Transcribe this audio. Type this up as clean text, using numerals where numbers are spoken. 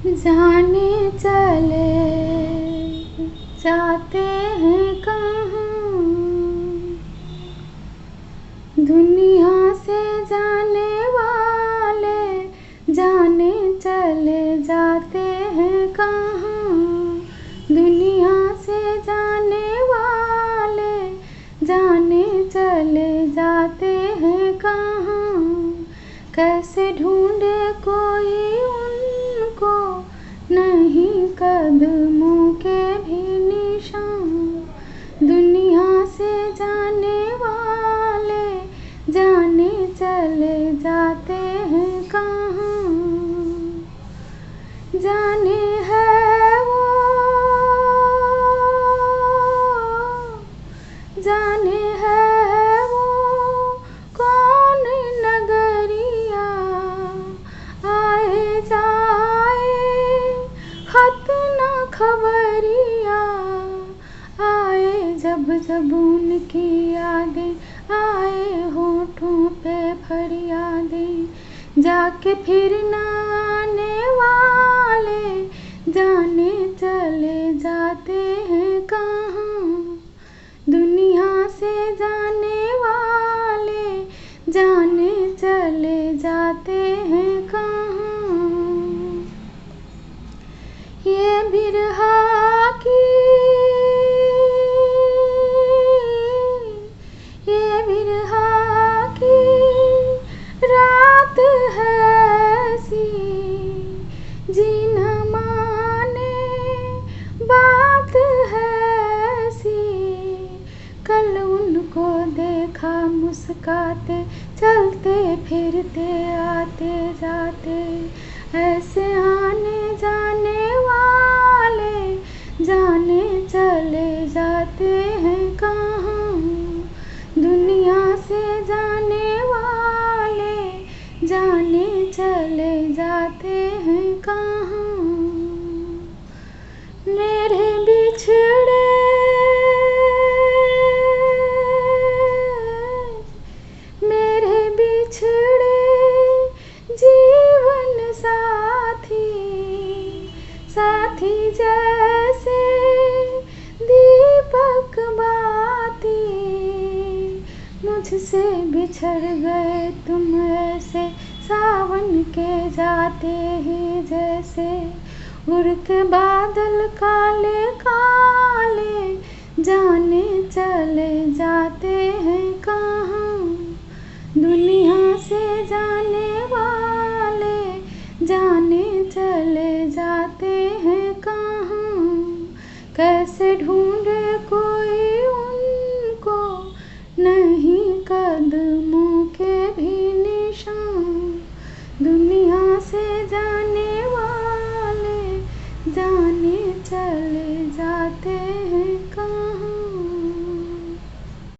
जाने चले जाते हैं कहाँ, दुनिया से जाने वाले जाने चले जाते हैं कहाँ, दुनिया से जाने वाले जाने चले जाते हैं कहाँ। कैसे ढूंढे कोई उनको, नहीं कदमों के भी निशान, दुनिया से जाने वाले जाने चले जाते हैं कहाँ। जाने है वो, जाने है वो कौन नगरिया, आए जाए खत न खबरिया, आए जब जब उनकी यादें, आए होठों पे फरियादें, जाके फिर न आने वाले जाने चले जाते हैं कहाँ, दुनिया से जाने वाले जाने चले जाते हैं कहाँ। ये बिरहा की, ये बिरहा की रात है ऐसी, जी न माने बात है ऐसी, कल उनको देखा मुस्काते, चलते फिरते आते जाते, ऐसे आने जाने वाले जाने चले जाते हैं कहाँ, दुनिया से जाने वाले जाने चले जाते हैं कहाँ। मेरे बिछड़े, मेरे बिछड़े जीवन साथी, साथी जैसे दीपक बाती, मुझसे बिछड़ गए तुम ऐसे सावन के जाते ही जैसे, उड़ के बादल काले काले जाने चले जाते हैं कहाँ, दुनिया से जाने वाले जाने चले जाते हैं कहाँ। कैसे ढूंढे कोई उनको, नहीं कदमों के भी निशान, दुनिया से जाने वाले जाने